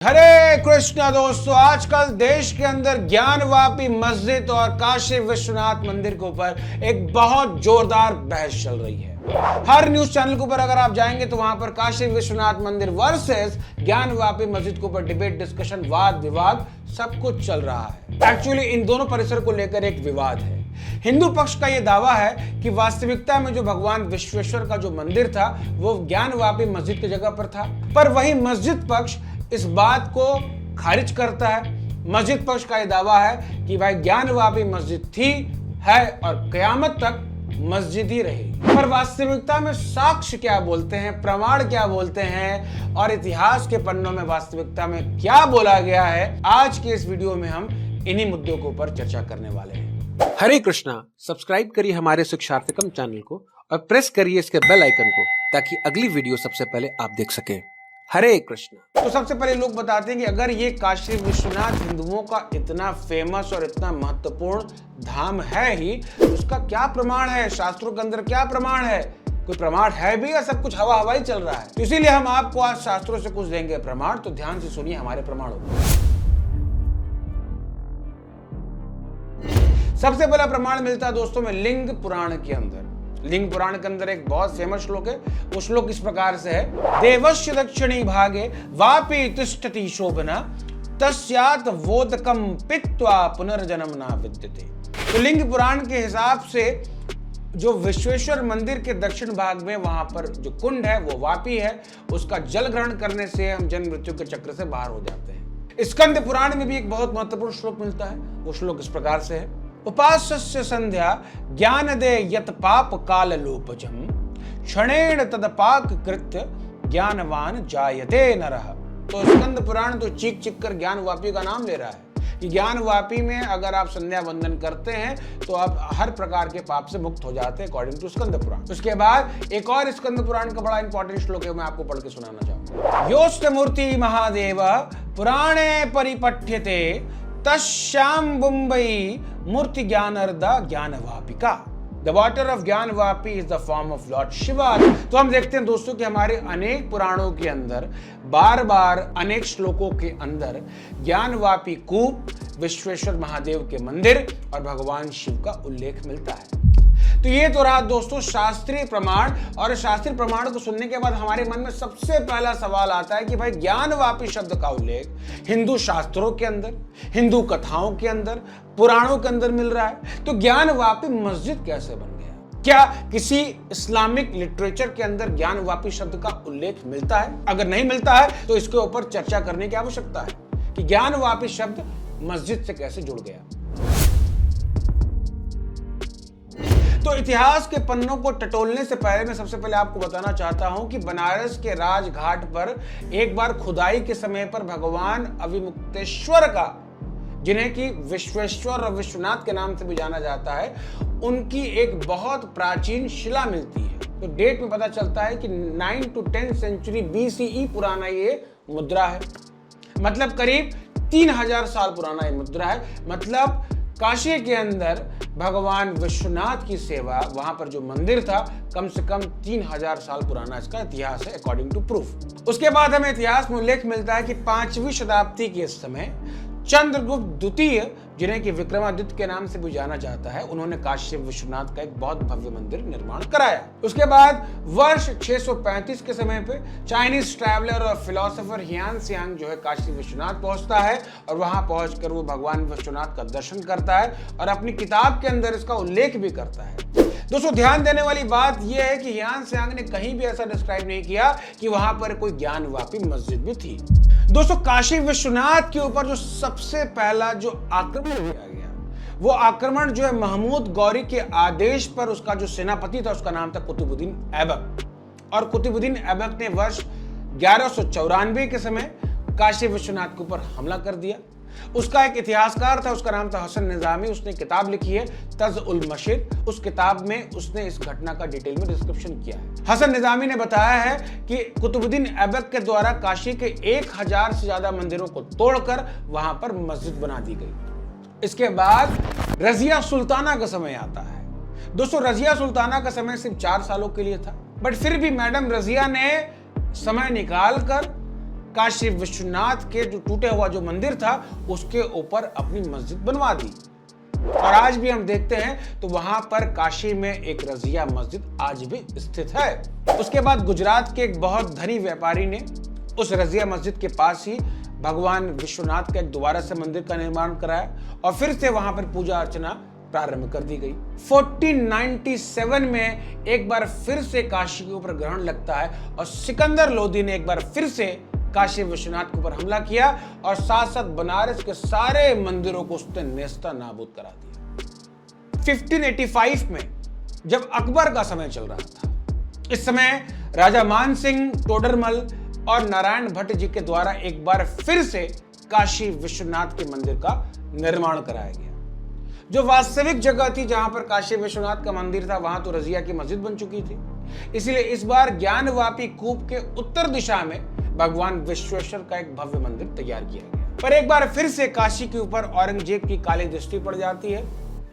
हरे कृष्णा दोस्तों, आजकल देश के अंदर ज्ञानवापी मस्जिद और काशी विश्वनाथ मंदिर के ऊपर एक बहुत जोरदार बहस चल रही है। हर न्यूज चैनल के ऊपर अगर आप जाएंगे तो वहां पर काशी विश्वनाथ मंदिर वर्सेस ज्ञानवापी मस्जिद के ऊपर डिबेट, डिस्कशन, वाद विवाद सब कुछ चल रहा है। एक्चुअली इन दोनों परिसर को लेकर एक विवाद है। हिंदू पक्ष का यह दावा है कि वास्तविकता में जो भगवान विश्वेश्वर का जो मंदिर था वो ज्ञानवापी मस्जिद की जगह पर था, पर वही मस्जिद पक्ष इस बात को खारिज करता है। मस्जिद पक्ष का यह दावा है कि भाई ज्ञानवापी मस्जिद थी, है और कयामत तक मस्जिद ही रहेगी। पर वास्तविकता में साक्ष्य क्या बोलते हैं, प्रमाण क्या बोलते हैं और इतिहास के पन्नों में वास्तविकता में क्या बोला गया है, आज के इस वीडियो में हम इन्हीं मुद्दों के ऊपर चर्चा करने वाले हैं। हरे कृष्णा, सब्सक्राइब करिए हमारे शिक्षार्थकम चैनल को और प्रेस करिए इसके बेल आइकन को ताकि अगली वीडियो सबसे पहले आप देख सकें। हरे कृष्णा। तो सबसे पहले लोग बताते हैं कि अगर ये काशी विश्वनाथ हिंदुओं का इतना फेमस और इतना महत्वपूर्ण धाम है ही, तो उसका क्या प्रमाण है, शास्त्रों के अंदर क्या प्रमाण है? कोई प्रमाण है भी या सब कुछ हवा हवा ही चल रहा है? तो इसीलिए हम आपको आज शास्त्रों से कुछ देंगे प्रमाण, तो ध्यान से सुनिए हमारे प्रमाणों को। सबसे पहला प्रमाण मिलता है दोस्तों में लिंग पुराण के अंदर। लिंग पुराण के अंदर एक बहुत फेमस श्लोक है। वो श्लोक इस प्रकार से है, देवस्य दक्षिणी भागे वापि तिष्ठति शोभना तस्यात् वोदकम पित्वा पुनर्जन्म न विद्यते। तो लिंग पुराण के हिसाब से जो विश्वेश्वर मंदिर के दक्षिण भाग में वहां पर जो कुंड है वो वापी है, उसका जल ग्रहण करने से हम जन्म मृत्यु के चक्र से बाहर हो जाते हैं। स्कंद पुराण में भी एक बहुत महत्वपूर्ण श्लोक मिलता है। वो श्लोक इस प्रकार से है, उपासस्य संध्या ज्ञानदे यत पाप काल लोपजम क्षणेन तदपाक कृत्य ज्ञानवान जायते नरः। तो स्कंद पुराण तो चीख चीख कर ज्ञानवापी का नाम ले रहा है कि ज्ञानवापी में अगर आप संध्या वंदन करते हैं तो आप हर प्रकार के पाप से मुक्त हो जाते हैं अकॉर्डिंग टू स्कंद पुराण। उसके बाद एक और स्कंद पुराण का बड़ा इंपॉर्टेंट श्लोक है, मैं आपको पढ़ के सुनाना चाहूंगा। योस्त मूर्ति महादेव पुराणे परिपठ्यते तस्याम बुम्बई मूर्ति ज्ञानर्दा ज्ञानवापिका। The water of Gyanvapi is the form of lord Shiva. तो हम देखते हैं दोस्तों कि हमारे अनेक पुराणों के अंदर बार बार अनेक श्लोकों के अंदर ज्ञानवापी कूप, विश्वेश्वर महादेव के मंदिर और भगवान शिव का उल्लेख मिलता है। तो ये तो रहा दोस्तों शास्त्रीय प्रमाण। और शास्त्रीय प्रमाण को सुनने के बाद हमारे मन में सबसे पहला सवाल आता है कि भाई ज्ञानवापी शब्द का उल्लेख हिंदू शास्त्रों के अंदर, हिंदू कथाओं के अंदर, पुराणों के अंदर मिल रहा है, तो ज्ञानवापी मस्जिद कैसे बन गया? क्या किसी इस्लामिक लिटरेचर के अंदर ज्ञानवापी शब्द का उल्लेख मिलता है? अगर नहीं मिलता है तो इसके ऊपर चर्चा करने की आवश्यकता है कि ज्ञानवापी शब्द मस्जिद से कैसे जुड़ गया। तो इतिहास के पन्नों को टटोलने से पहले मैं सबसे पहले आपको बताना चाहता हूं कि बनारस के राजघाट पर एक बार खुदाई के समय पर भगवान अविमुक्तेश्वर का, जिन्हें कि विश्वेश्वर और विश्वनाथ के नाम से भी जाना जाता है, उनकी एक बहुत प्राचीन शिला मिलती है। तो डेट में पता चलता है कि 9 to 10 सेंचुरी BCE पुराना ये मुद्रा है। मतलब करीब 3000 साल पुराना ये मुद्रा है। मतलब काशी के अंदर भगवान विश्वनाथ की सेवा, वहां पर जो मंदिर था, कम से कम 3000 साल पुराना इसका इतिहास है अकॉर्डिंग टू प्रूफ। उसके बाद हमें इतिहास में उल्लेख मिलता है कि 5वीं शताब्दी के समय चंद्रगुप्त द्वितीय, जिन्हें कि विक्रमादित्य के नाम से भी जाना जाता है, उन्होंने काशी विश्वनाथ का एक बहुत भव्य मंदिर निर्माण कराया। उसके बाद वर्ष 635 के समय पे चाइनीज ट्रैवलर और फिलोसोफर हियान सियांग जो है काशी विश्वनाथ पहुंचता है और वहां पहुंचकर वो भगवान विश्वनाथ का दर्शन करता है और अपनी किताब के अंदर इसका उल्लेख भी करता है। दोस्तों ध्यान देने वाली बात यह है कि हियान सियांग ने कहीं भी ऐसा डिस्क्राइब नहीं किया कि वहां पर कोई ज्ञानवापी मस्जिद भी थी। दोस्तों काशी विश्वनाथ के ऊपर जो सबसे पहला जो आक्रमण किया गया, वो आक्रमण जो है महमूद गौरी के आदेश पर, उसका जो सेनापति था उसका नाम था कुतुबुद्दीन ऐबक। और कुतुबुद्दीन ऐबक ने वर्ष 1194 के समय काशी विश्वनाथ के ऊपर हमला कर दिया। उसका एक इतिहासकार था, उसका नाम था हसन निजामी। उसने किताब लिखी है तज उल मशीर। उस किताब में उसने इस घटना का डिटेल में डिस्क्रिप्शन किया है। हसन निजामी ने बताया है कि कुतुबुद्दीन ऐबक के द्वारा काशी के 1000 से ज्यादा मंदिरों को तोड़कर वहां पर मस्जिद बना दी गई। इसके बाद रजिया सुल्ताना का समय आता है। दोस्तों रजिया सुल्ताना का समय सिर्फ 4 सालों के लिए था, बट फिर भी मैडम रजिया ने समय निकाल कर काशी विश्वनाथ के जो टूटे हुआ जो मंदिर था उसके ऊपर अपनी मस्जिद बनवा दी। और आज भी हम देखते हैं तो वहां पर काशी में एक रजिया मस्जिद आज भी स्थित है। उसके बाद गुजरात के एक बहुत धनी व्यापारी ने उस रजिया मस्जिद के पास ही भगवान विश्वनाथ का एक दोबारा से मंदिर का निर्माण कराया और फिर से वहां पर पूजा अर्चना प्रारंभ कर दी गई। 1497 में एक बार फिर से काशी के ऊपर ग्रहण लगता है और सिकंदर लोदी ने एक बार फिर से काशी विश्वनाथ के ऊपर हमला किया और साथ साथ बनारस के सारे मंदिरों को उसने नेस्ता नाबूद करा दिया। 1585 में जब अकबर का समय चल रहा था, इस समय राजा मान सिंह तोडरमल और नारायण भट्ट जी के द्वारा एक बार फिर से काशी विश्वनाथ के मंदिर का निर्माण कराया गया। जो वास्तविक जगह थी जहां पर काशी विश्वनाथ का मंदिर था, वहां तो रजिया की मस्जिद बन चुकी थी। इसलिए इस बार ज्ञानवापी कूप के उत्तर दिशा में भगवान विश्वेश्वर का एक भव्य मंदिर तैयार किया गया। पर एक बार फिर से काशी के ऊपर औरंगजेब की काली दृष्टि पड़ जाती है।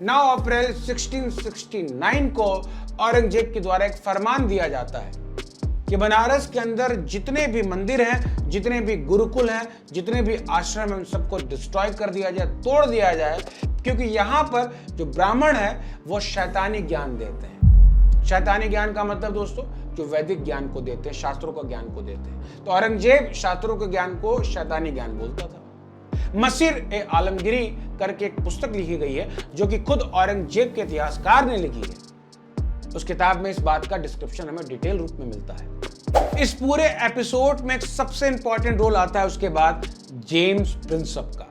9 अप्रैल 1669 को औरंगजेब के द्वारा एक फरमान दिया जाता है कि बनारस के अंदर जितने भी मंदिर हैं, जितने भी गुरुकुल हैं, जितने भी आश्रम हैं, उन सबको डिस्ट्रॉय कर दिया जाए, तोड़ दिया जाए, क्योंकि यहाँ पर जो ब्राह्मण है वो शैतानी ज्ञान देते हैं। शैतानी ज्ञान का मतलब दोस्तों जो वैदिक ज्ञान को देते हैं, शास्त्रों का ज्ञान को देते हैं। तो औरंगजेब शास्त्रों के ज्ञान को शैतानी ज्ञान बोलता था। मसीर ए आलमगिरी करके एक पुस्तक लिखी गई है जो कि खुद औरंगजेब के इतिहासकार ने लिखी है। उस किताब में इस बात का डिस्क्रिप्शन हमें डिटेल रूप में मिलता है। इस पूरे एपिसोड में एक सबसे इंपॉर्टेंट रोल आता है उसके बाद जेम्स प्रिंसप का।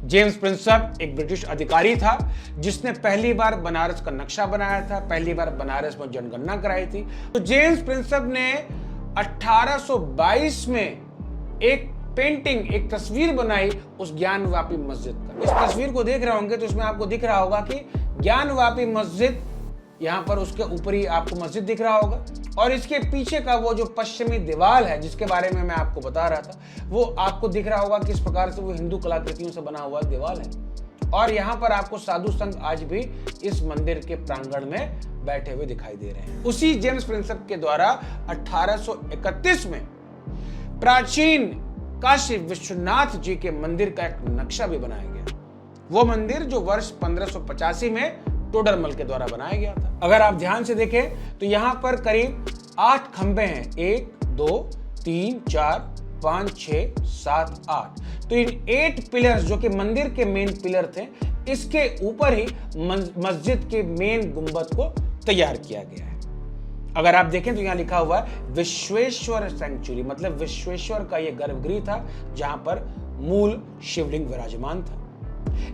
जेम्स प्रिंसप एक ब्रिटिश अधिकारी था जिसने पहली बार बनारस का नक्शा बनाया था, पहली बार बनारस में जनगणना कराई थी। तो जेम्स प्रिंसप ने 1822 में एक पेंटिंग, एक तस्वीर बनाई उस ज्ञानवापी मस्जिद का। इस तस्वीर को देख रहे होंगे तो इसमें आपको दिख रहा होगा कि ज्ञानवापी मस्जिद, यहाँ पर उसके ऊपर ही आपको मस्जिद दिख रहा होगा और इसके पीछे का वो जो पश्चिमी दीवार है जिसके बारे में मैं आपको बता रहा था, वो आपको दिख रहा होगा किस प्रकार से वो हिंदू कलाकृतियों से बना हुआ दीवार है। और यहाँ पर आपको साधु संत आज भी इस मंदिर के प्रांगण में बैठे हुए दिखाई दे रहे हैं। उसी जेम्स प्रिंसप के द्वारा 1831 में प्राचीन काशी विश्वनाथ जी के मंदिर का एक नक्शा भी बनाया गया। वो मंदिर जो वर्ष 1585 में टोडरमल के द्वारा बनाया गया था। अगर आप ध्यान से देखें तो यहाँ पर करीब 8 खंबे हैं, 1 2 3 4 5 6 7 8। तो इन 8 पिलर्स जो कि मंदिर के मेन पिलर थे, इसके ऊपर ही मस्जिद के मेन गुंबद को तैयार किया गया है। अगर आप देखें तो यहाँ लिखा हुआ है विश्वेश्वर सेंचुरी, मतलब विश्वेश्वर का यह गर्भगृह था जहां पर मूल शिवलिंग विराजमान था।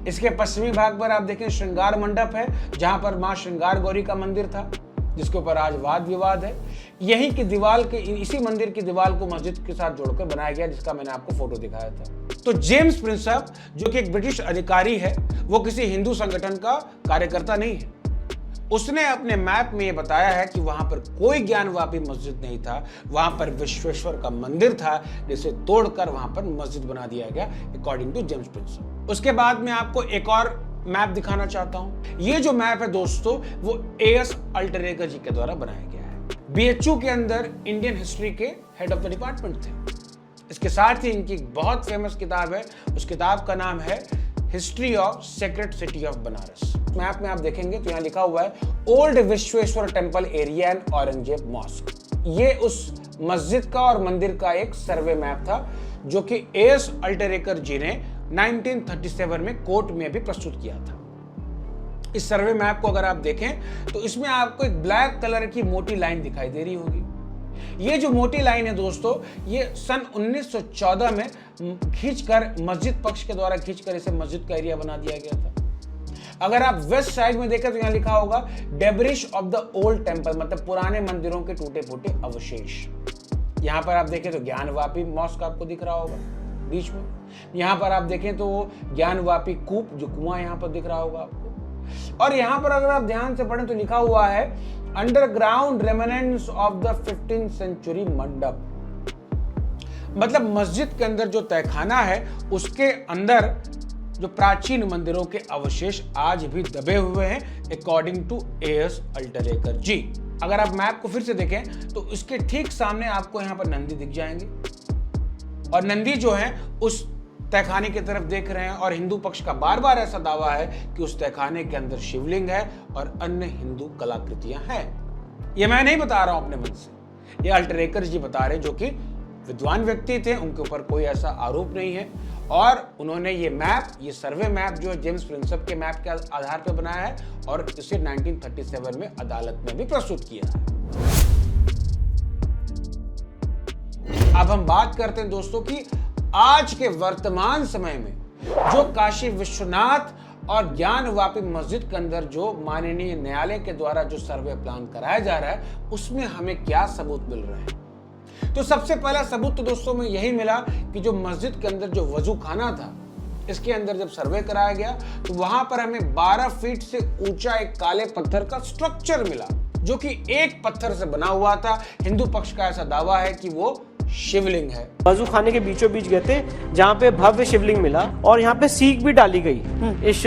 इसके पश्चिमी भाग पर आप देखें श्रृंगार मंडप है जहां पर मां श्रृंगार गौरी का मंदिर था जिसके ऊपर आज वाद विवाद है। यहीं की दीवार के, इसी मंदिर की दीवार को मस्जिद के साथ जोड़कर बनाया गया जिसका मैंने आपको फोटो दिखाया था। तो जेम्स प्रिंसप जो कि एक ब्रिटिश अधिकारी है, वो किसी हिंदू संगठन का कार्यकर्ता नहीं है। उसने अपने मैप में ये बताया है कि वहां पर कोई ज्ञानवापी मस्जिद नहीं था, वहां पर विश्वेश्वर का मंदिर था जिसे तोड़कर वहां पर मस्जिद बना दिया गया अकॉर्डिंग टू जेम्स प्रिंसप। उसके बाद मैं आपको एक और मैप दिखाना चाहता हूं। ये जो मैप है दोस्तों वो एएस अल्टरेकर जी के द्वारा बनाया गया है। बीएचयू के अंदर इंडियन हिस्ट्री के हेड ऑफ द डिपार्टमेंट थे। इसके साथ ही इनकी बहुत फेमस किताब है, उस किताब का नाम है history of secret city of Banaras. Map में आप देखेंगे तो यहाँ लिखा हुआ है old Vishweshwar temple area and Aurangzeb mosque. ये उस मस्जिद का और मंदिर का एक सर्वे मैप था जो कि एएस अल्टरेकर जी ने 1937 में कोर्ट में भी प्रस्तुत किया था। इस सर्वे मैप को अगर आप देखें तो इसमें आपको एक ब्लैक कलर की मोटी लाइन दिखाई दे रही होगी। ये जो मोटी लाइन है दोस्तों, ये सन 1914 में खींचकर मस्जिद पक्ष के द्वारा खींचकर इसे मस्जिद का एरिया बना दिया गया था। अगर आप वेस्ट साइड में देखें तो यहाँ लिखा होगा डेब्रिश ऑफ द ओल्ड टेम्पल, मतलब पुराने मंदिरों के टूटे फूटे अवशेष। यहाँ पर आप देखें तो ज्ञानवापी मॉस्क आपको दिख रहा होगा बीच में। यहाँ पर आप देखें तो ज्ञानवापी कूप, जो कुआं यहाँ पर दिख रहा होगा आपको। और यहाँ पर अगर आप ध्यान से पढ़ें तो लिखा हुआ है underground remnants of the 15th century mandap, मतलब मस्जिद के अंदर जो तहखाना है उसके अंदर जो प्राचीन मंदिरों के अवशेष आज भी दबे हुए हैं अकॉर्डिंग टू एएस अल्टरेकर जी। अगर आप मैप को फिर से देखें तो इसके ठीक सामने आपको यहाँ पर नंदी दिख जाएंगे। और नंदी जो है उस तहखाने की तरफ देख रहे हैं और हिंदू पक्ष का बार बार ऐसा दावा है कि उस तहखाने के अंदर शिवलिंग है और अन्य हिंदू कलाकृतियां हैं। ये मैं नहीं बता रहा हूं अपने मन से, ये अल्टरेकर जी बता रहे, जो कि विद्वान व्यक्ति थे, उनके ऊपर कोई ऐसा आरोप नहीं है। और उन्होंने ये मैप, ये सर्वे मैप जो है जेम्स प्रिंसप के मैप के आधार पर बनाया है और इसे 1937 में अदालत में भी प्रस्तुत किया है। अब हम बात करते हैं दोस्तों कि आज के वर्तमान समय में जो काशी विश्वनाथ और ज्ञानवापी मस्जिद के अंदर जो माननीय न्यायालय के द्वारा जो सर्वे प्लान कराया जा रहा है, उसमें हमें क्या सबूत मिल रहे हैं? तो सबसे पहला सबूत तो दोस्तों में यही मिला कि जो मस्जिद के अंदर जो वजू खाना था, इसके अंदर जब सर्वे कराया गया तो वहां पर हमें 12 फीट से ऊंचा एक काले पत्थर का स्ट्रक्चर मिला, जो कि एक पत्थर से बना हुआ था। हिंदू पक्ष का ऐसा दावा है कि वो शिवलिंग है। वजू खाने के बीचों बीच गए थे जहाँ पे भव्य शिवलिंग मिला और यहाँ पे सीख भी डाली गई इस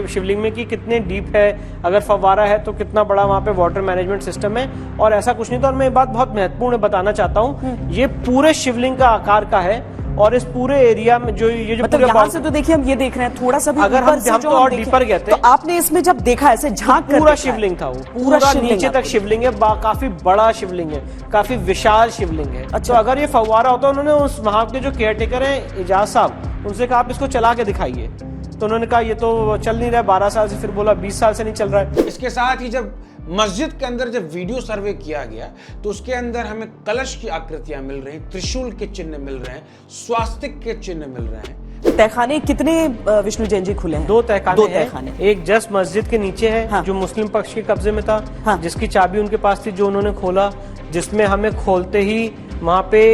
शिवलिंग में कि कितने डीप है, अगर फव्वारा है तो कितना बड़ा वहाँ पे वाटर मैनेजमेंट सिस्टम है और ऐसा कुछ नहीं था। और मैं एक बात बहुत महत्वपूर्ण बताना चाहता हूँ, ये पूरे शिवलिंग का आकार का है और इस पूरे एरिया में जो ये जो मतलब यहाँ से तो देखिए हम ये देख रहे हैं थोड़ा सा भी अगर हम तो और डीपर गए थे तो आपने इसमें जब देखा ऐसे झांक कर पूरा शिवलिंग था, वो पूरा नीचे तक शिवलिंग है, काफी बड़ा शिवलिंग है, काफी विशाल शिवलिंग है। अच्छा, तो अगर ये फव्वारा होता, उन्होंने उस वहां के जो केयरटेकर हैं एजाज साहब, उनसे कहा आप इसको चला के दिखाइए, तो उन्होंने कहा ये तो चल नहीं रहा है 12 साल से, फिर बोला 20 साल से नहीं चल रहा है। इसके साथ ही जब मस्जिद के अंदर जब वीडियो सर्वे किया गया तो उसके अंदर हमें कलश की आकृतियां मिल रही, त्रिशूल के चिन्ह मिल रहे हैं, स्वास्तिक के चिन्ह मिल रहे हैं। तहखाने कितने विष्णु जैन जी खुले हैं? 2 तहखाने हैं। एक जस्ट मस्जिद के नीचे है, हाँ। जो मुस्लिम पक्ष के कब्जे में था, हाँ। जिसकी चाबी उनके पास थी, जो उन्होंने खोला, जिसमें हमें खोलते ही वहां पे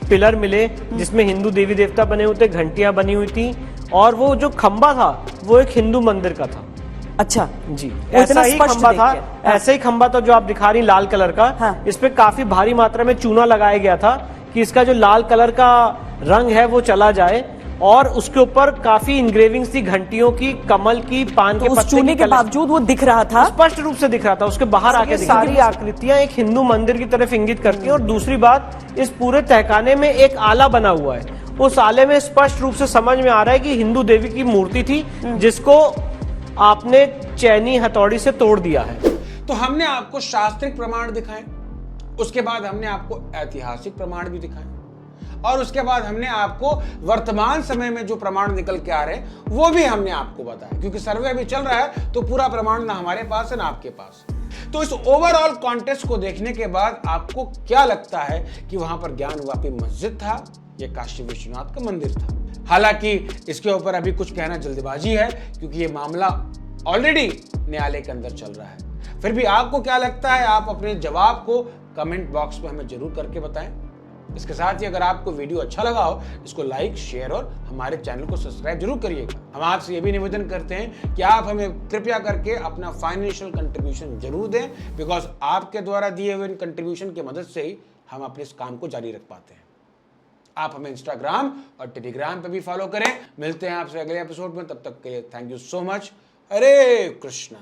पिलर मिले जिसमें हिंदू देवी देवता बने हुए थे, घंटियां बनी हुई थी और वो जो खंबा था वो एक हिंदू मंदिर का था। अच्छा जी, ऐसा ही खंबा था, ऐसा ही खंबा था जो आप दिखा रही लाल कलर का। हाँ। इस पे काफी भारी मात्रा में चूना लगाया गया था कि इसका जो लाल कलर का रंग है वो चला जाए और उसके ऊपर काफी इंग्रेविंग्स थी, घंटियों की, कमल की, पान तो के उस पत्ते चूने के बावजूद वो दिख रहा था, स्पष्ट रूप से दिख रहा था, उसके बाहर आके सारी आकृतियां एक हिंदू मंदिर की तरफ इंगित करती हैं। और दूसरी बात, इस पूरे तहखाने में एक आला बना हुआ है, उस आले में स्पष्ट रूप से समझ में आ रहा है कि हिंदू देवी की मूर्ति थी जिसको आपने चैनी हथौड़ी से तोड़ दिया है। तो हमने आपको शास्त्रिक प्रमाण दिखाए, उसके बाद हमने आपको ऐतिहासिक प्रमाण भी दिखाए और उसके बाद हमने आपको वर्तमान समय में जो प्रमाण निकल के आ रहे हैं वो भी हमने आपको बताया, क्योंकि सर्वे अभी चल रहा है तो पूरा प्रमाण ना हमारे पास है ना आपके पास। तो इस ओवरऑल कॉन्टेक्स्ट को देखने के बाद आपको क्या लगता है कि वहां पर ज्ञानवापी मस्जिद था या काशी विश्वनाथ का मंदिर था? हालांकि इसके ऊपर अभी कुछ कहना जल्दबाजी है क्योंकि ये मामला ऑलरेडी न्यायालय के अंदर चल रहा है। फिर भी आपको क्या लगता है, आप अपने जवाब को कमेंट बॉक्स में हमें जरूर करके बताएं। इसके साथ ही अगर आपको वीडियो अच्छा लगा हो, इसको लाइक, शेयर और हमारे चैनल को सब्सक्राइब जरूर करिएगा। हम आपसे ये भी निवेदन करते हैं कि आप हमें कृपया करके अपना फाइनेंशियल कंट्रीब्यूशन जरूर दें, बिकॉज आपके द्वारा दिए हुए कंट्रीब्यूशन की मदद से ही हम अपने इस काम को जारी रख पाते हैं। आप हमें इंस्टाग्राम और टेलीग्राम पे भी फॉलो करें। मिलते हैं आपसे अगले एपिसोड में, तब तक के लिए thank you so much. Hare Krishna.